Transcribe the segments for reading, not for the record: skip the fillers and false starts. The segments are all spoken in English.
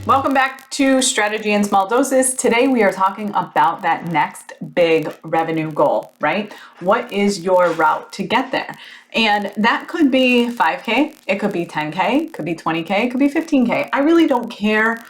Welcome back to Strategy in Small Doses. Today we are talking about that next big revenue goal, right? What is your route to get there? And that could be 5K, it could be 10K, it could be 20K, it could be 15K. I really don't care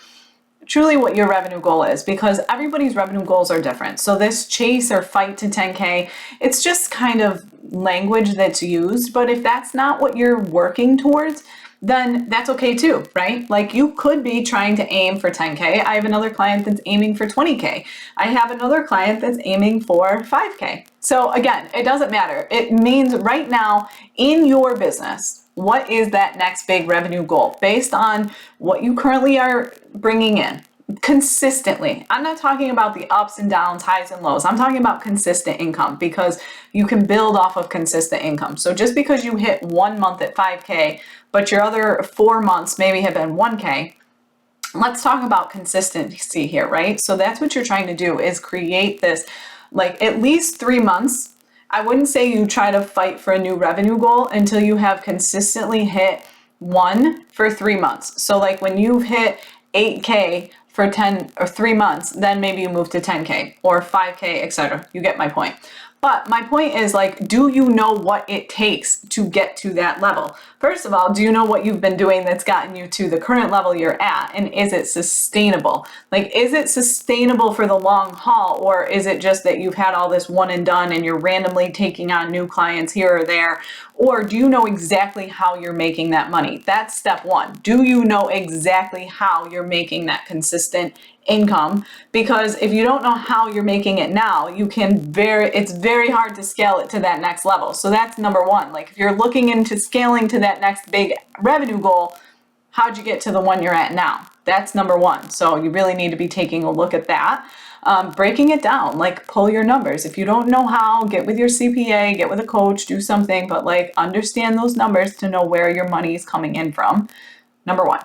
truly what your revenue goal is because everybody's revenue goals are different. So this chase or fight to 10K, it's just kind of language that's used. But if that's not what you're working towards, then that's okay too, right? Like you could be trying to aim for 10K. I have another client that's aiming for 20K. I have another client that's aiming for 5K. So again, it doesn't matter. It means right now in your business, what is that next big revenue goal based on what you currently are bringing in consistently? I'm not talking about the ups and downs, highs and lows. I'm talking about consistent income because you can build off of consistent income. So just because you hit 1 month at 5K, but your other 4 months maybe have been 1K, let's talk about consistency here, right? So that's what you're trying to do is create this like at least 3 months. I wouldn't say you try to fight for a new revenue goal until you have consistently hit one for 3 months. So like when you've hit 8K for 10 or 3 months, then maybe you move to 10K or 5K, etc. You get my point. But my point is like, do you know what it takes to get to that level? First of all, do you know what you've been doing that's gotten you to the current level you're at? And is it sustainable? Like, is it sustainable for the long haul? Or is it just that you've had all this one and done and you're randomly taking on new clients here or there? Or do you know exactly how you're making that money? That's step one. Do you know exactly how you're making that consistent income? Because if you don't know how you're making it now, it's very hard to scale it to that next level. So that's number one. Like if you're looking into scaling to that next big revenue goal, how'd you get to the one you're at now? That's number one. So you really need to be taking a look at that. Breaking it down, like pull your numbers. If you don't know how, get with your CPA, get with a coach, do something, but like understand those numbers to know where your money is coming in from. Number one.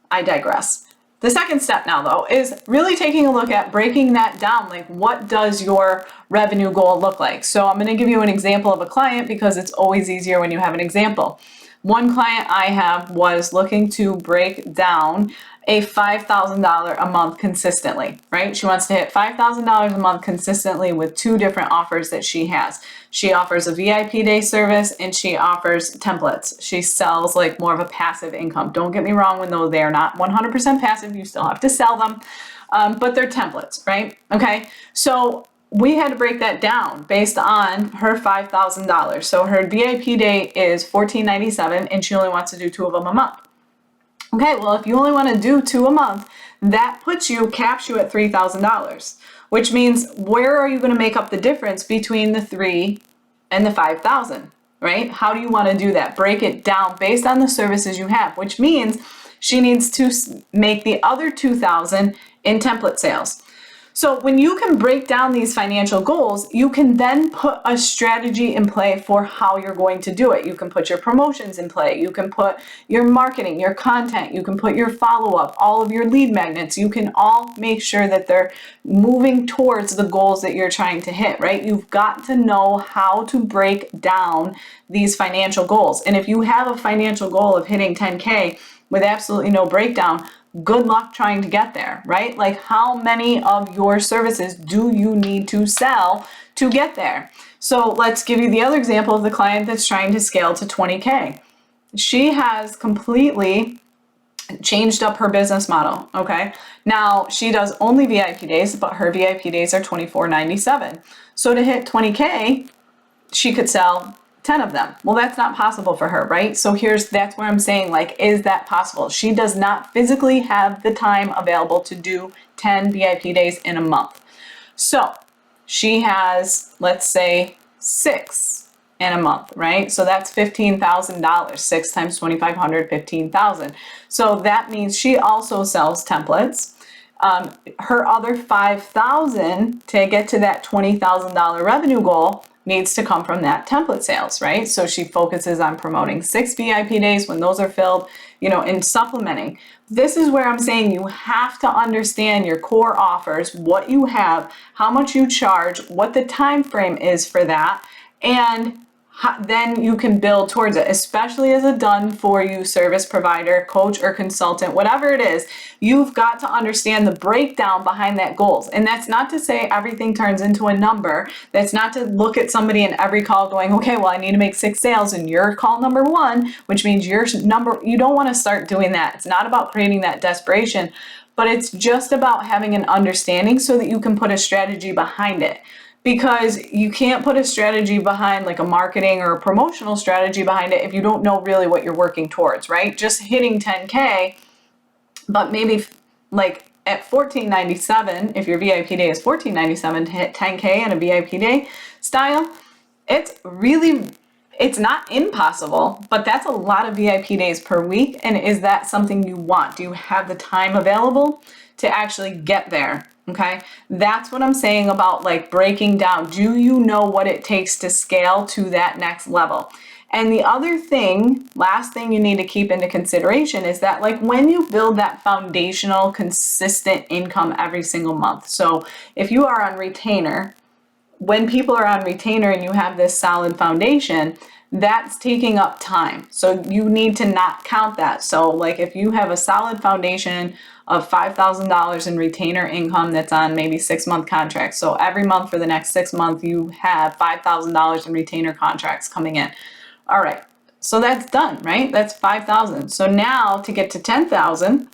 I digress. The second step now though is really taking a look at breaking that down. Like what does your revenue goal look like? So I'm going to give you an example of a client because it's always easier when you have an example. One client I have was looking to break down a $5,000 a month consistently, right? She wants to hit $5,000 a month consistently with 2 different offers that she has. She offers a VIP day service and she offers templates. She sells like more of a passive income. Don't get me wrong, when though they're not 100% passive, you still have to sell them, but they're templates, right? Okay, so we had to break that down based on her $5,000. So her VIP day is $14.97 and she only wants to do 2 of them a month. Okay, well, if you only want to do 2 a month, that caps you at $3,000, which means where are you going to make up the difference between the 3 and the 5,000, right? How do you want to do that? Break it down based on the services you have, which means she needs to make the other 2,000 in template sales. So when you can break down these financial goals, you can then put a strategy in play for how you're going to do it. You can put your promotions in play. You can put your marketing, your content. You can put your follow-up, all of your lead magnets. You can all make sure that they're moving towards the goals that you're trying to hit, right? You've got to know how to break down these financial goals. And if you have a financial goal of hitting 10K with absolutely no breakdown, good luck trying to get there, right? Like how many of your services do you need to sell to get there? So let's give you the other example of the client that's trying to scale to 20K. She has completely changed up her business model, okay? Now she does only VIP days, but her VIP days are $24.97. So to hit 20K, she could sell 10 of them. Well, that's not possible for her, right? So that's where I'm saying, like, is that possible? She does not physically have the time available to do 10 VIP days in a month. So she has, let's say, 6 in a month, right? So that's $15,000. 6 times 2,500, 15,000. So that means she also sells templates. Her other 5,000 to get to that $20,000 revenue goal needs to come from that template sales, right? So she focuses on promoting 6 VIP days when those are filled, and supplementing. This is where I'm saying you have to understand your core offers, what you have, how much you charge, what the time frame is for that, and then you can build towards it, especially as a done for you service provider, coach, or consultant, whatever it is. You've got to understand the breakdown behind that goals. And that's not to say everything turns into a number. That's not to look at somebody in every call going, okay, well, I need to make 6 sales and you're call number 1, which means your number, you don't want to start doing that. It's not about creating that desperation, but it's just about having an understanding so that you can put a strategy behind it. Because you can't put a strategy behind, like a marketing or a promotional strategy behind it, if you don't know really what you're working towards, right? Just hitting 10K, but maybe like at $14.97, if your VIP day is $14.97, to hit 10K in a VIP day style, it's not impossible, but that's a lot of VIP days per week. And is that something you want? Do you have the time available to actually get there? Okay, that's what I'm saying about like breaking down. Do you know what it takes to scale to that next level? And the other thing, last thing you need to keep into consideration is that like when you build that foundational consistent income every single month. So if you are on retainer, when people are on retainer and you have this solid foundation, that's taking up time. So you need to not count that. So like if you have a solid foundation of $5,000 in retainer income that's on maybe 6-month contracts. So every month for the next 6 months, you have $5,000 in retainer contracts coming in. All right. So that's done, right? That's 5,000. So now to get to 10,000,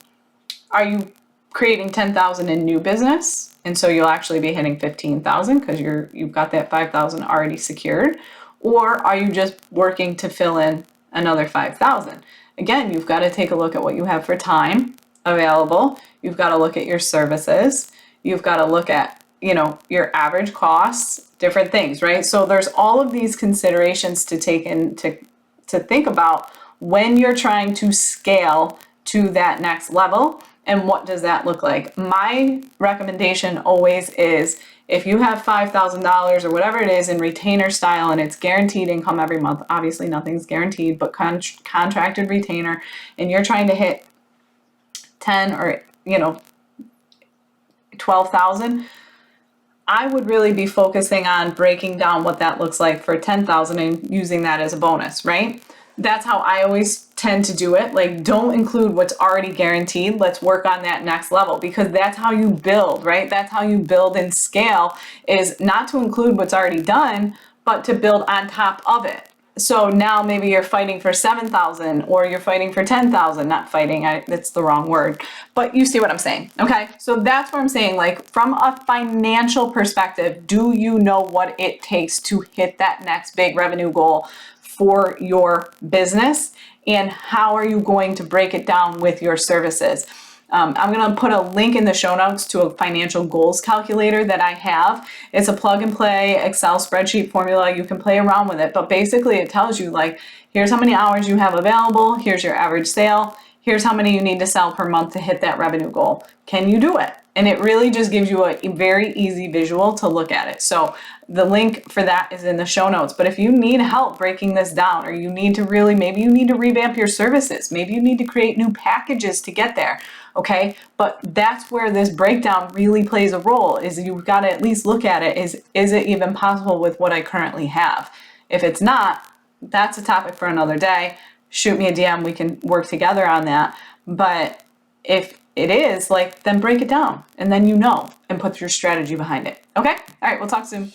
are you creating 10,000 in new business? And so you'll actually be hitting 15,000 because you've got that 5,000 already secured. Or are you just working to fill in another 5,000? Again, you've got to take a look at what you have for time available. You've got to look at your services. You've got to look at, your average costs, different things, right? So there's all of these considerations to take into to think about when you're trying to scale to that next level. And what does that look like? My recommendation always is if you have $5,000 or whatever it is in retainer style and it's guaranteed income every month, obviously nothing's guaranteed, but contracted retainer, and you're trying to hit 10 or 12,000, I would really be focusing on breaking down what that looks like for 10,000 and using that as a bonus, right? That's how I always tend to do it. Like, don't include what's already guaranteed. Let's work on that next level, because that's how you build, right? That's how you build and scale, is not to include what's already done, but to build on top of it. So now maybe you're fighting for 7,000 or you're fighting for 10,000, not fighting, that's the wrong word, but you see what I'm saying. Okay. So that's what I'm saying. Like, from a financial perspective, do you know what it takes to hit that next big revenue goal for your business? And how are you going to break it down with your services? I'm going to put a link in the show notes to a financial goals calculator that I have. It's a plug and play Excel spreadsheet formula. You can play around with it, but basically it tells you, like, here's how many hours you have available. Here's your average sale. Here's how many you need to sell per month to hit that revenue goal. Can you do it? And it really just gives you a very easy visual to look at it. So the link for that is in the show notes. But if you need help breaking this down, or you need to really, maybe you need to revamp your services, maybe you need to create new packages to get there. Okay. But that's where this breakdown really plays a role, is you've got to at least look at it. Is it even possible with what I currently have? If it's not, that's a topic for another day. Shoot me a DM. We can work together on that. But if it is, like, then break it down, and then and put your strategy behind it. Okay? All right, we'll talk soon.